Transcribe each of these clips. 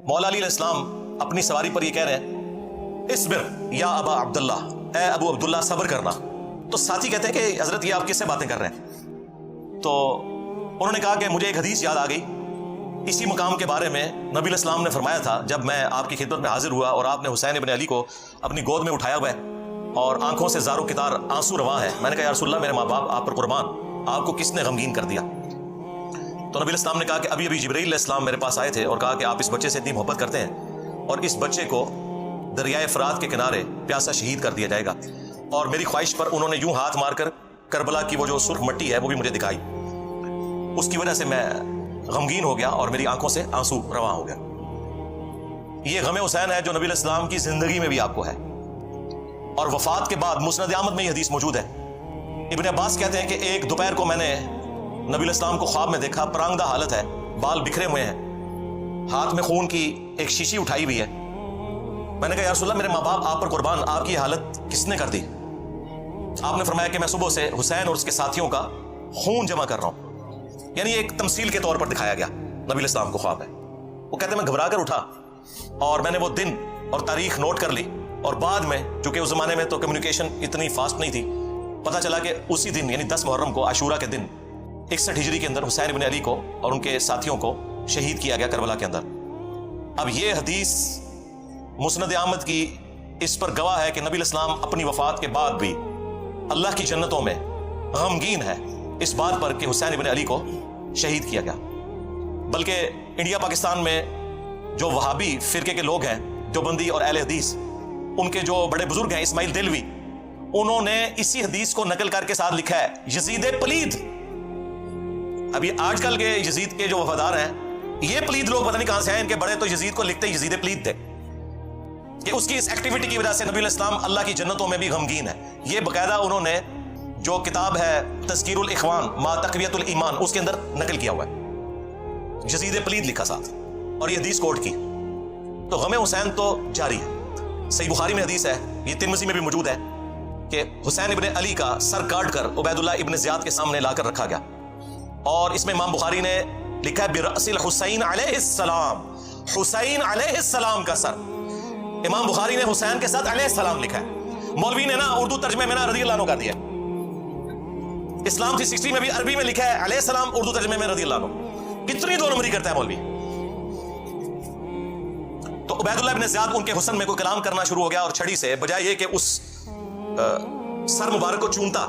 مولا علی علیہ السلام اپنی سواری پر یہ کہہ رہے ہیں اصبر یا ابا عبداللہ، اے ابو عبداللہ صبر کرنا. تو ساتھی کہتے ہیں کہ حضرت یہ آپ کس سے باتیں کر رہے ہیں؟ تو انہوں نے کہا کہ مجھے ایک حدیث یاد آ گئی، اسی مقام کے بارے میں نبی علیہ السلام نے فرمایا تھا جب میں آپ کی خدمت میں حاضر ہوا اور آپ نے حسین ابن علی کو اپنی گود میں اٹھایا ہوا ہے اور آنکھوں سے زارو کتار آنسو رواں ہے. میں نے کہا یا رسول اللہ میرے ماں باپ آپ پر قربان، آپ کو کس نے غمگین کر دیا؟ تو نبی علیہ السلام نے کہا کہ ابھی جبرائیل علیہ السلام میرے پاس آئے تھے اور کہا کہ آپ اس بچے سے اتنی محبت کرتے ہیں اور اس بچے کو دریائے فرات کے کنارے پیاسا شہید کر دیا جائے گا. اور میری خواہش پر انہوں نے یوں ہاتھ مار کر کربلا کی وہ جو سرخ مٹی ہے وہ بھی مجھے دکھائی. اس کی وجہ سے میں غمگین ہو گیا اور میری آنکھوں سے آنسو رواں ہو گیا. یہ غم حسین ہے جو نبی علیہ السلام کی زندگی میں بھی آپ کو ہے، اور وفات کے بعد مسند احمد میں یہ حدیث موجود ہے. ابن عباس کہتے ہیں کہ ایک دوپہر کو میں نے نبی علیہ السلام کو خواب میں دیکھا، پرانگدہ حالت ہے، بال بکھرے ہوئے ہیں، ہاتھ میں خون کی ایک شیشی اٹھائی ہوئی ہے. میں نے کہا یا رسول اللہ میرے ماں باپ آپ پر قربان، آپ کی یہ حالت کس نے کر دی؟ آپ نے فرمایا کہ میں صبح سے حسین اور اس کے ساتھیوں کا خون جمع کر رہا ہوں. یعنی ایک تمثیل کے طور پر دکھایا گیا نبی علیہ السلام کو خواب ہے. وہ کہتے ہیں میں گھبرا کر اٹھا اور میں نے وہ دن اور تاریخ نوٹ کر لی، اور بعد میں چونکہ اس زمانے میں تو کمیونیکیشن اتنی فاسٹ نہیں تھی، پتہ چلا کہ اسی دن یعنی 10 محرم کو عاشورہ کے دن 61 ہجری کے اندر حسین ابن علی کو اور ان کے ساتھیوں کو شہید کیا گیا کربلا کے اندر. اب یہ حدیث مسند احمد کی اس پر گواہ ہے کہ نبی علیہ السلام اپنی وفات کے بعد بھی اللہ کی جنتوں میں غمگین ہے اس بات پر کہ حسین ابن علی کو شہید کیا گیا. بلکہ انڈیا پاکستان میں جو وہابی فرقے کے لوگ ہیں، دیوبندی اور اہل حدیث، ان کے جو بڑے بزرگ ہیں اسماعیل دہلوی، انہوں نے اسی حدیث کو نقل کر کے ساتھ لکھا ہے یزید پلید. ابھی آج کل کے یزید کے جو وفادار ہیں، یہ پلید لوگ پتہ نہیں کہاں سے ہیں، ان کے بڑے تو یزید کو لکھتے یزید پلید تھے کہ اس کی اس ایکٹیویٹی کی وجہ سے نبی علیہ السلام اللہ کی جنتوں میں بھی غمگین ہے. یہ باقاعدہ انہوں نے جو کتاب ہے تذکیر الاخوان ما تقویت الایمان اس کے اندر نقل کیا ہوا ہے، یزید پلید لکھا ساتھ، اور یہ حدیث کوٹ کی. تو غم حسین تو جاری ہے. صحیح بخاری میں حدیث ہے، یہ ترمذی میں بھی موجود ہے کہ حسین ابن علی کا سر کاٹ کر عبید اللہ ابن زیاد کے سامنے لا کر رکھا گیا، اور اس میں امام بخاری نے لکھا ہے برأس الحسین علیہ السلام، حسین علیہ السلام کا سر. امام بخاری نے حسین کے ساتھ علیہ السلام لکھا ہے. مولوی نے نا اردو ترجمے میں نا رضی اللہ عنہ کر دیا. اسلام 360 میں بھی عربی میں لکھا ہے علیہ السلام، اردو ترجمے میں رضی اللہ عنہ. کتنی دو نمبری کرتا ہے مولوی. تو عبید اللہ ابن زیاد ان کے حسن میں کوئی کلام کرنا شروع ہو گیا، اور چھڑی سے بجائے یہ کہ اس سر مبارک کو چومتا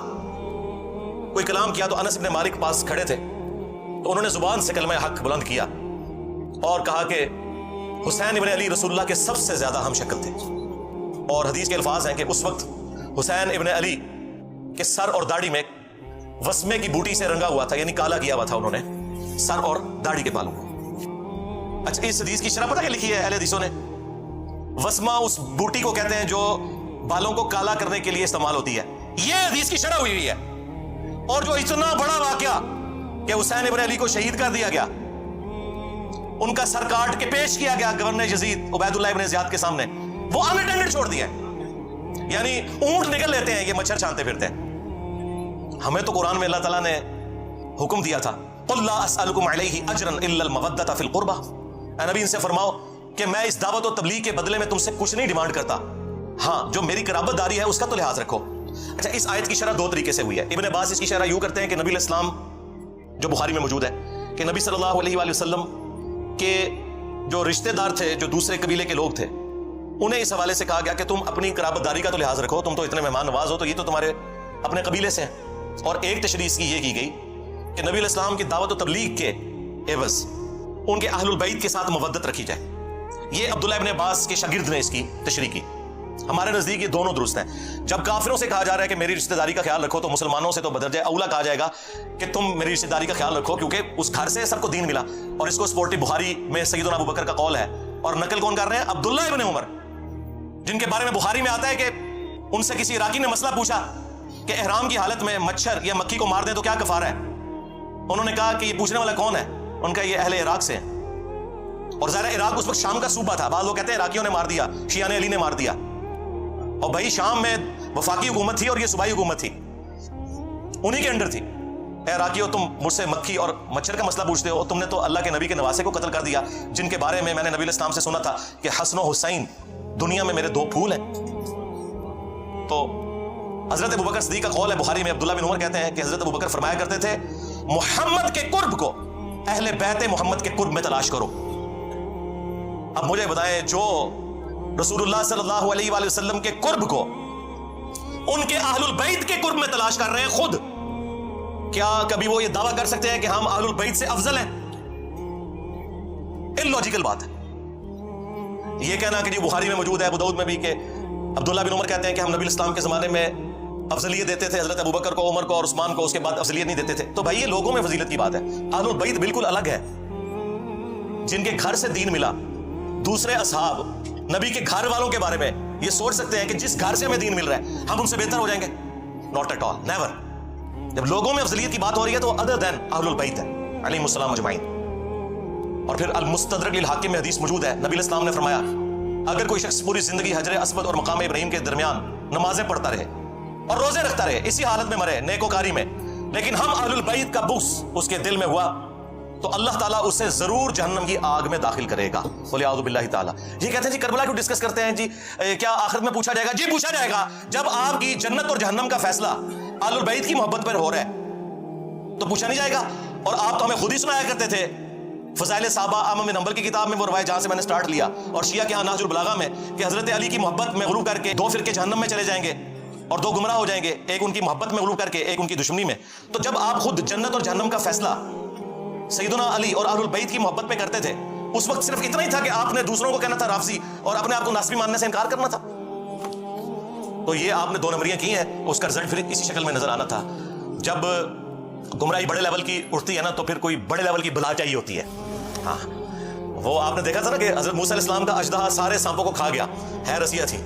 کوئی کلام کیا، تو انس ابن مالک پاس کھڑے تھے، تو انہوں نے زبان سے کلمہ حق بلند کیا اور کہا کہ حسین ابن علی رسول اللہ کے سب سے زیادہ ہم شکل تھے. اور حدیث کے الفاظ ہیں کہ اس وقت حسین ابن علی کے سر اور داڑھی میں وسمے کی بوٹی سے رنگا ہوا تھا، یعنی کالا کیا ہوا تھا انہوں نے سر اور داڑھی کے بالوں کو. اچھا اس حدیث کی شرح پتہ کیا لکھی ہے اہل حدیثوں نے؟ وسمہ اس بوٹی کو کہتے ہیں جو بالوں کو کالا کرنے کے لیے استعمال ہوتی ہے. یہ حدیث کی شرح ہوئی ہے. اور جو اتنا بڑا واقعہ کہ حسین ابن علی کو شہید کر دیا گیا، ان کا سر کاٹ کے پیش کیا گیا گورنر یزید عبید اللہ ابن زیاد کے سامنے، وہ اناٹینڈڈ چھوڑ دیا. یعنی اونٹ نکل لیتے ہیں، یہ مچھر چھانتے پھرتے ہیں. ہمیں تو قرآن میں اللہ تعالیٰ نے حکم دیا تھا قل لا اسألکم علیہ اجرا الا المودۃ فی القربہ. اے نبی ان سے فرماؤ کہ میں اس دعوت و تبلیغ کے بدلے میں تم سے کچھ نہیں ڈیمانڈ کرتا، ہاں جو میری قرابت داری ہے اس کا تو لحاظ رکھو. اچھا اس آیت کی شرح دو طریقے سے ہوئی ہے. ابن عباس اس کی شرح یوں کرتے ہیں کہ نبی علیہ السلام جو بخاری میں موجود ہے کہ نبی صلی اللہ علیہ وآلہ وسلم کے جو رشتہ دار تھے، جو دوسرے قبیلے کے لوگ تھے، انہیں اس حوالے سے کہا گیا کہ تم اپنی قرابت داری کا تو لحاظ رکھو، تم تو اتنے مہمان نواز ہو، تو یہ تو تمہارے اپنے قبیلے سے ہیں. اور ایک تشریح اس کی یہ کی گئی کہ نبی علیہ السلام کی دعوت و تبلیغ کے عوض ان کے اہل البیت کے ساتھ مودت رکھی جائے. یہ عبداللہ ابن عباس کے شاگرد نے اس کی تشریح کی. ہمارے نزدیک یہ دونوں درست ہیں. جب کافروں سے کہا جا رہا ہے کہ میری رشتہ داری کا خیال رکھو، تو مسلمانوں سے تو بدرجہ اولا کہا جائے گا کہ تم میری رشتہ داری کا خیال رکھو، کیونکہ اس گھر سے سب کو دین ملا. اور اس کو سپورٹی بخاری میں سیدنا ابو بکر کا قول ہے، اور نقل کون کر رہے ہیں؟ عبداللہ ابن عمر، جن کے بارے میں بخاری میں آتا ہے کہ ان سے کسی عراقی نے مسئلہ پوچھا کہ احرام کی حالت میں مچھر یا مکھی کو مار دیں تو کیا کفارہ ہے. انہوں نے کہا کہ یہ پوچھنے والا کون ہے؟ ان کا یہ اہل عراق سے ہیں. اور ظاہر عراق اس وقت شام کا صوبہ تھا. بعض لوگ کہتے ہیں عراقیوں نے مار دیا، شیعہ علی نے مار دیا. اور بھائی شام میں وفاقی حکومت تھی اور یہ صوبائی حکومت تھی، انہی کے انڈر تھی. اے عراقیو تم مجھ سے مکھی اور مچھر کا مسئلہ پوچھتے ہو، تم نے تو اللہ کے نبی کے نواسے کو قتل کر دیا جن کے بارے میں نے نبی علیہ السلام سے سنا تھا کہ حسن و حسین دنیا میں میرے 2 پھول ہیں۔ تو حضرت ابوبکر صدیق کا قول ہے بخاری میں، عبداللہ بن عمر کہتے ہیں کہ حضرت ابوبکر فرمایا کرتے تھے محمد کے قرب کو اہل بیت محمد کے قرب میں تلاش کرو۔ اب مجھے بتائیں، جو رسول اللہ صلی اللہ علیہ وآلہ وسلم کے قرب کو ان کے اہل البیت کے قرب میں تلاش کر رہے ہیں خود، کیا کبھی وہ یہ دعویٰ کر سکتے ہیں کہ ہم اہل البیت سے افضل ہیں؟ اللاجیکل بات ہے یہ کہنا کہ جی بخاری میں موجود ہے، ابو داؤد میں بھی، کہ عبداللہ بن عمر کہتے ہیں کہ ہم نبی الاسلام کے زمانے میں افضلیت دیتے تھے حضرت ابوبکر کو، عمر کو اور عثمان کو، اس کے بعد افضلیت نہیں دیتے تھے۔ تو بھائی یہ لوگوں میں فضیلت کی بات ہے، اہل البیت بالکل الگ ہے، جن کے گھر سے دین ملا۔ دوسرے اصحاب نبی کے گھر والوں کے بارے میں یہ سوچ سکتے ہیں کہ جس گھر سے ہمیں دین مل رہا ہے ہم ان سے بہتر ہو جائیں گے؟ Not at all, never. جب لوگوں میں افضلیت کی بات ہو رہی ہے تو ادر دین اہل البیت ہے علیہم السلام اجمعین۔ اور پھر المستدرک للحاکم میں حدیث موجود ہے، نبی علیہ السلام نے فرمایا اگر کوئی شخص پوری زندگی حجر اسود اور مقام ابراہیم کے درمیان نمازیں پڑھتا رہے اور روزے رکھتا رہے، اسی حالت میں مرے نیکوکاری میں، لیکن ہم اہل البیت کا بغض اس کے دل میں ہوا، تو اللہ تعالیٰ اسے ضرور جہنم کی آگ میں داخل کرے گا، وَلِعَوْذُ بِاللَّهِ تعالیٰ۔ یہ کہتے ہیں جی کربلا کیوں ڈسکس کرتے ہیں جی، کیا آخرت میں پوچھا جائے گا؟ جی پوچھا جائے گا۔ جب آپ کی جنت اور جہنم کا فیصلہ اہل البیت کی محبت پر ہو رہا ہے تو پوچھا نہیں جائے گا؟ اور آپ تو ہمیں خود ہی سنایا کرتے تھے فضائل صحابہ احمد بن حنبل کی کتاب میں وہ روایت جہاں سے میں نے سٹارٹ لیا، اور شیعہ کے نہج البلاغہ میں، کہ حضرت علی کی محبت میں غلو کر کے 2 فرقے جہنم میں چلے جائیں گے اور 2 گمراہ ہو جائیں گے، ایک ان کی محبت میں غلو کر کے، ایک ان کی دشمنی میں۔ تو جب آپ خود جنت اور جہنم کا فیصلہ سیدنا علی اور اہل البیت کی محبت میں کرتے تھے، اس وقت صرف اتنا ہی تھا کہ آپ نے دوسروں کو کہنا تھا رافضی اور اپنے آپ کو ناسبی ماننے سے انکار کرنا تھا۔ تو یہ آپ نے 2 نمبریاں کی ہیں، اس کا رزلٹ پھر اسی شکل میں نظر آنا تھا۔ جب گمراہی بڑے لیول کی اٹھتی ہے نا تو پھر کوئی بڑے لیول کی بلا چاہیے ہوتی ہے۔ ہاں وہ آپ نے دیکھا تھا نا کہ حضرت موسیٰ علیہ السلام کا اژدہا سارے سانپوں کو کھا گیا، ہے رسیہ تھی،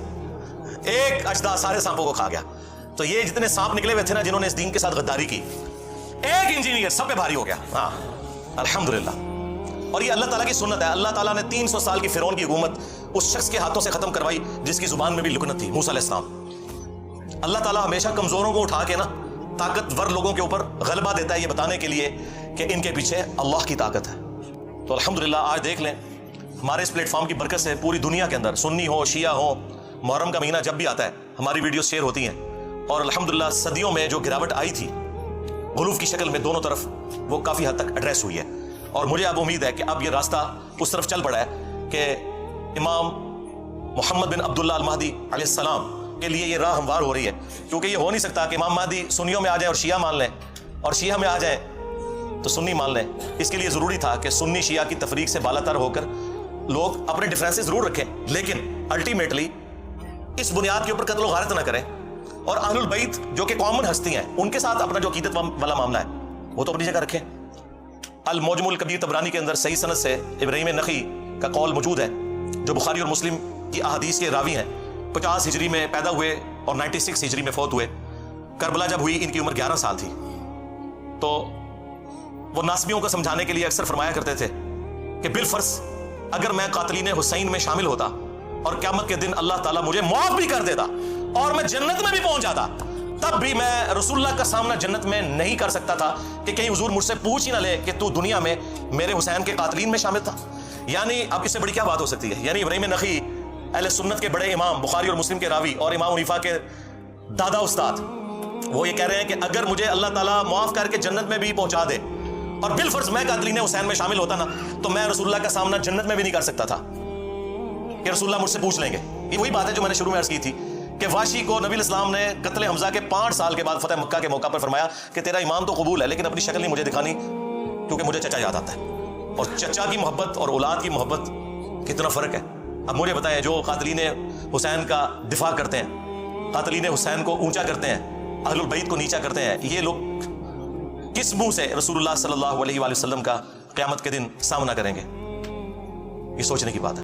ایک اژدہا سارے سانپوں کو کھا گیا۔ تو یہ جتنے سانپ نکلے ہوئے تھے نا جنہوں نے اس دین کے ساتھ غداری کی، ایک انجینئر سب پہ بھاری ہو گیا۔ ہاں الحمدللہ۔ اور یہ اللہ تعالیٰ کی سنت ہے، اللہ تعالیٰ نے 300 سال کی فرعون کی حکومت اس شخص کے ہاتھوں سے ختم کروائی جس کی زبان میں بھی لکنت تھی، موسیٰ علیہ السلام۔ اللہ تعالیٰ ہمیشہ کمزوروں کو اٹھا کے نا طاقتور لوگوں کے اوپر غلبہ دیتا ہے، یہ بتانے کے لیے کہ ان کے پیچھے اللہ کی طاقت ہے۔ تو الحمدللہ آج دیکھ لیں ہمارے اس پلیٹ فارم کی برکت سے پوری دنیا کے اندر سنی ہو شیعہ ہو، محرم کا مہینہ جب بھی آتا ہے ہماری ویڈیوز شیئر ہوتی ہیں، اور الحمدللہ صدیوں میں جو گراوٹ آئی تھی غلوف کی شکل میں دونوں طرف، وہ کافی حد تک ایڈریس ہوئی ہے۔ اور مجھے اب امید ہے کہ اب یہ راستہ اس طرف چل پڑا ہے کہ امام محمد بن عبداللہ المہدی علیہ السلام کے لیے یہ راہ ہموار ہو رہی ہے، کیونکہ یہ ہو نہیں سکتا کہ امام مہدی سنیوں میں آ جائیں اور شیعہ مان لیں، اور شیعہ میں آ جائیں تو سنی مان لیں۔ اس کے لیے ضروری تھا کہ سنی شیعہ کی تفریق سے بالا تر ہو کر لوگ اپنے ڈفرینسز ضرور رکھیں، لیکن الٹیمیٹلی اس بنیاد کے اوپر قتل و غارت نہ کریں، اور اہل البیت جو کہ کامن ہستی ہیں ان کے ساتھ اپنا جو عقیدت والا معاملہ ہے وہ تو اپنی جگہ رکھیں۔ المعجم الکبیر طبرانی کے اندر صحیح سند سے ابراہیم نخعی کا قول موجود ہے، جو بخاری اور مسلم کی احادیث کے راوی ہیں۔ 50 ہجری میں پیدا ہوئے اور 96 ہجری میں فوت ہوئے۔ کربلا جب ہوئی ان کی عمر 11 سال تھی۔ تو وہ ناسبیوں کو سمجھانے کے لیے اکثر فرمایا کرتے تھے کہ بالفرض اگر میں قاتلین حسین میں شامل ہوتا اور قیامت کے دن اللہ تعالیٰ مجھے معاف بھی کر دیتا اور میں جنت میں بھی پہنچ جاتا، تب بھی میں رسول اللہ کا سامنا جنت میں نہیں کر سکتا تھا کہ کہیں حضور مجھ سے پوچھ ہی نہ لے کہ تو دنیا میں میرے حسین کے قاتلین میں شامل تھا۔ یعنی اب اس سے بڑی کیا بات ہو سکتی ہے؟ یعنی ابراہیم نخعی اہل سنت کے بڑے امام، بخاری اور مسلم کے راوی اور امام حنیفہ کے دادا استاد، وہ یہ کہہ رہے ہیں کہ اگر مجھے اللہ تعالیٰ معاف کر کے جنت میں بھی پہنچا دے اور بالفرض میں قاتلین حسین میں شامل ہوتا نا، تو میں رسول اللہ کا سامنا جنت میں بھی نہیں کر سکتا تھا کہ رسول اللہ مجھ سے پوچھ لیں گے۔ یہ وہی بات ہے جو میں نے شروع میں عرض کی تھی کہ واشی کو نبی الاسلام نے قتل حمزہ کے 5 سال کے بعد فتح مکہ کے موقع پر فرمایا کہ تیرا ایمان تو قبول ہے لیکن اپنی شکل نہیں مجھے دکھانی، کیونکہ مجھے چچا یاد آتا ہے۔ اور چچا کی محبت اور اولاد کی محبت کتنا فرق ہے۔ اب مجھے بتائیں، جو قاتلین حسین کا دفاع کرتے ہیں، قاتلین حسین کو اونچا کرتے ہیں، اہل البیت کو نیچا کرتے ہیں، یہ لوگ کس منہ سے رسول اللہ صلی اللہ علیہ وآلہ وسلم کا قیامت کے دن سامنا کریں گے؟ یہ سوچنے کی بات ہے۔